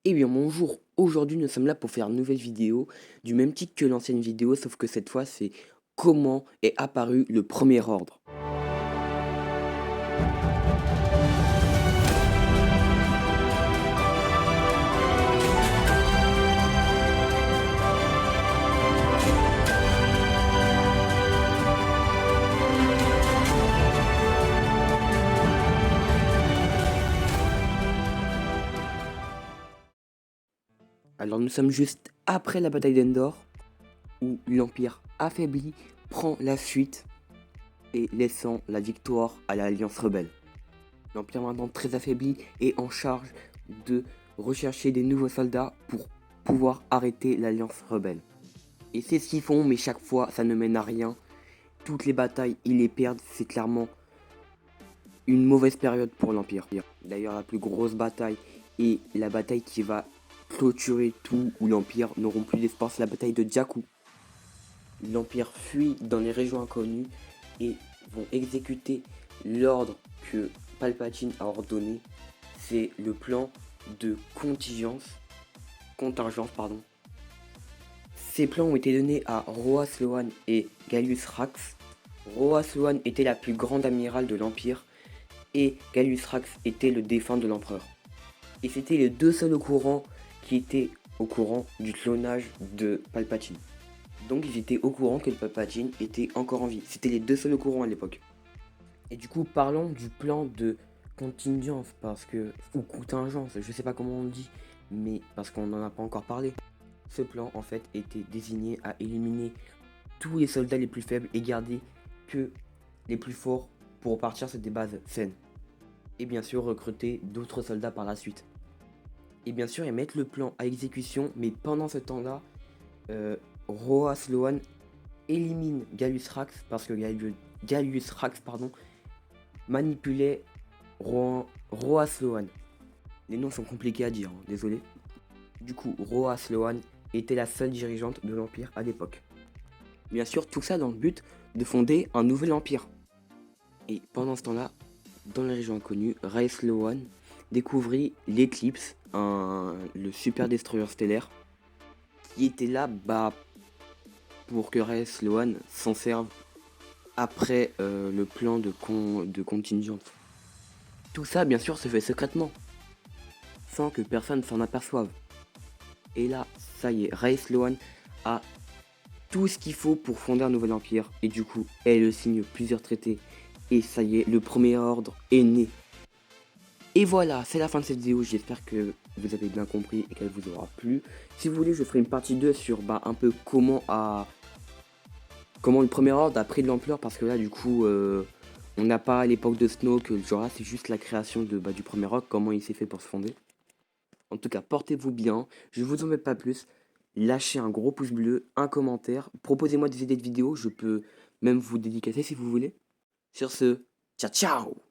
Eh bien bonjour, aujourd'hui nous sommes là pour faire une nouvelle vidéo du même titre que l'ancienne vidéo, sauf que cette fois c'est comment est apparu le premier ordre. Alors nous sommes juste après la bataille d'Endor, où l'Empire affaibli prend la fuite et laissant la victoire à l'Alliance rebelle. L'Empire maintenant très affaibli est en charge de rechercher des nouveaux soldats pour pouvoir arrêter l'Alliance rebelle. Et c'est ce qu'ils font, mais chaque fois ça ne mène à rien. Toutes les batailles, ils les perdent, c'est clairement une mauvaise période pour l'Empire. D'ailleurs, la plus grosse bataille est la bataille qui va clôturer tout, où l'Empire n'auront plus d'espace, la bataille de Jakku. L'Empire fuit dans les régions inconnues et vont exécuter l'ordre que Palpatine a ordonné. C'est le plan de contingence. Ces plans ont été donnés à Roa Sloan et Gallius Rax. Roa Sloan était la plus grande amirale de l'Empire et Gallius Rax était le défunt de l'empereur. Et c'était les deux seuls au courant qui étaient au courant du clonage de Palpatine. Donc ils étaient au courant que le Palpatine était encore en vie. C'était les deux seuls au courant à l'époque. Et du coup, parlons du plan de contingence, ou contingence, je sais pas comment on dit, mais parce qu'on n'en a pas encore parlé. Ce plan, en fait, était désigné à éliminer tous les soldats les plus faibles et garder que les plus forts pour repartir sur des bases saines. Et bien sûr, recruter d'autres soldats par la suite. Et bien sûr, ils mettent le plan à exécution, mais pendant ce temps-là, Roa Sloan élimine Gallius Rax parce que Gallius Rax manipulait Roa Sloan. Les noms sont compliqués à dire, hein, désolé. Du coup, Roa Sloan était la seule dirigeante de l'Empire à l'époque. Bien sûr, tout ça dans le but de fonder un nouvel empire. Et pendant ce temps-là, dans la région inconnue, Rey Sloan découvrit l'Eclipse, le super destroyer stellaire, qui était là pour que Rey Sloan s'en serve après le plan de contingence. Tout ça, bien sûr, se fait secrètement, sans que personne s'en aperçoive. Et là, ça y est, Rey Sloan a tout ce qu'il faut pour fonder un nouvel empire, et du coup, elle signe plusieurs traités, et ça y est, le premier ordre est né. Et voilà, c'est la fin de cette vidéo, j'espère que vous avez bien compris et qu'elle vous aura plu. Si vous voulez, je ferai une partie 2 sur un peu comment le premier ordre a pris de l'ampleur, parce que là, du coup, on n'a pas à l'époque de Snoke, genre là, c'est juste la création du premier ordre, comment il s'est fait pour se fonder. En tout cas, portez-vous bien, je vous en mets pas plus. Lâchez un gros pouce bleu, un commentaire, proposez-moi des idées de vidéos, je peux même vous dédicacer si vous voulez. Sur ce, ciao ciao!